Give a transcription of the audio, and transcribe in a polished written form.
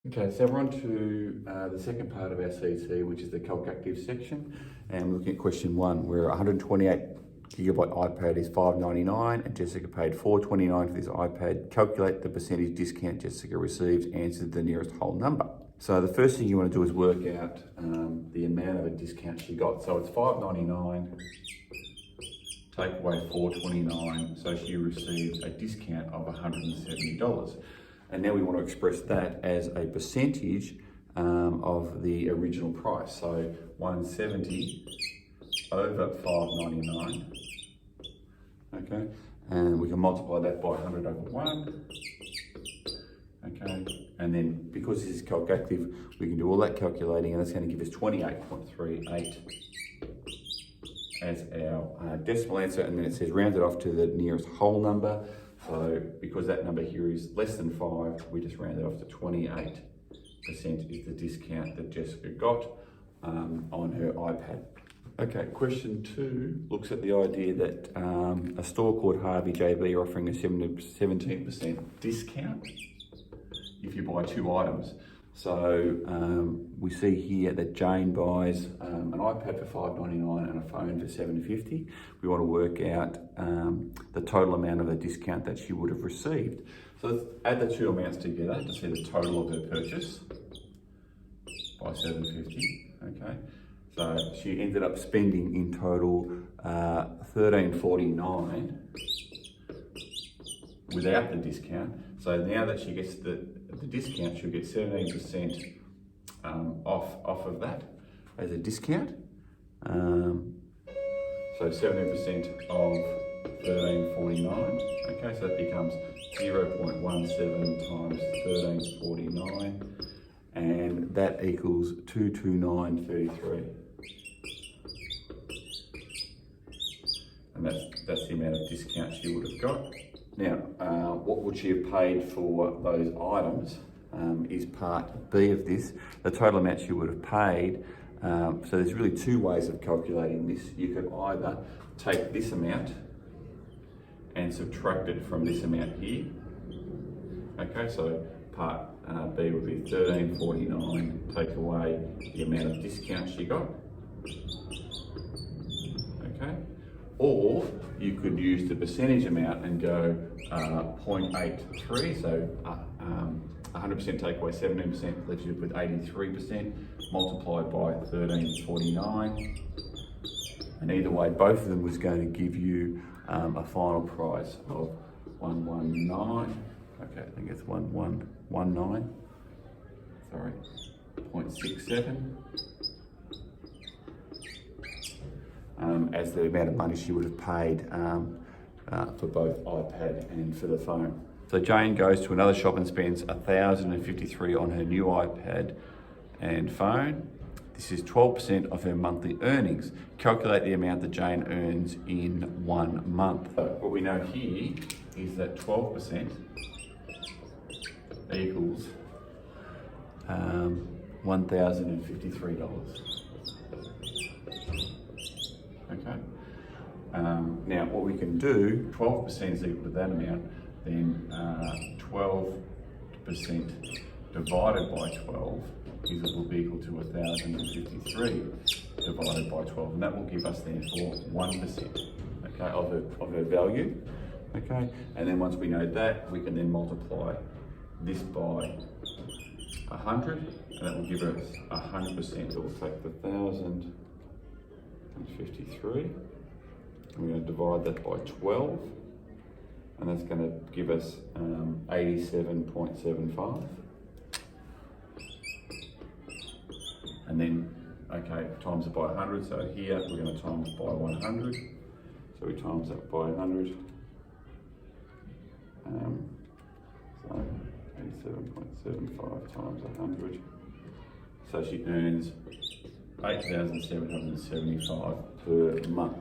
Okay, so we're on to the second part of our CT, which is the Calculative section, and we're looking at question 1, where 128 gigabyte iPad is $5.99 and Jessica paid $4.29 for this iPad. Calculate the percentage discount Jessica received, answer the nearest whole number. So the first thing you want to do is work out the amount of a discount she got. So it's $5.99, take away $4.29, so she received a discount of $170. And now we want to express that as a percentage of the original price. So 170 over 5.99. Okay, and we can multiply that by 100 over 1. Okay, and then because this is calculative, we can do all that calculating, and that's going to give us 28.38 as our decimal answer. And then it says round it off to the nearest whole number. So because that number here is less than 5, we just round it off to 28% is the discount that Jessica got on her iPad. Okay, question 2 looks at the idea that a store called Harvey JB are offering a 17% discount if you buy 2 items. So we see here that Jane buys an iPad for $5.99 and a phone for $7.50. We want to work out the total amount of the discount that she would have received. So let's add the two amounts together to see the total of her purchase by $7.50. Okay, so she ended up spending in total $13.49 without the discount. So now that she gets the discount, she'll get 17% off of that as a discount. So 17% of $13.49. Okay, so that becomes 0.17 times $13.49, and that equals $229.33. And that's the amount of discount she would have got. Now, what would she have paid for those items is part B of this. The total amount she would have paid. So there's really 2 ways of calculating this. You could either take this amount and subtract it from this amount here. Okay, so part B would be $13.49, take away the amount of discount she got. Okay. Or you could use the percentage amount and go 0.83, so 100% take away 17% leaves you with 83%, multiplied by 13.49. And either way, both of them was going to give you a final price of 119. Okay, I think it's 1119. Sorry, 0.67. As the amount of money she would have paid for both iPad and for the phone. So Jane goes to another shop and spends $1,053 on her new iPad and phone. This is 12% of her monthly earnings. Calculate the amount that Jane earns in 1 month. So what we know here is that 12% equals $1,053. Okay. Now what we can do, 12% is equal to that amount, then 12% divided by 12 will be equal to 1,053 divided by 12, and that will give us therefore 1%, okay, of her value. Okay, and then once we know that, we can then multiply this by 100, and that will give us 100%. It will take the 1,053, and we're going to divide that by 12, and that's going to give us 87.75. And then, okay, times it by 100. So here we're going to times by 100. So we times that by 100. So 87.75 times 100. So she earns $8,775 per month.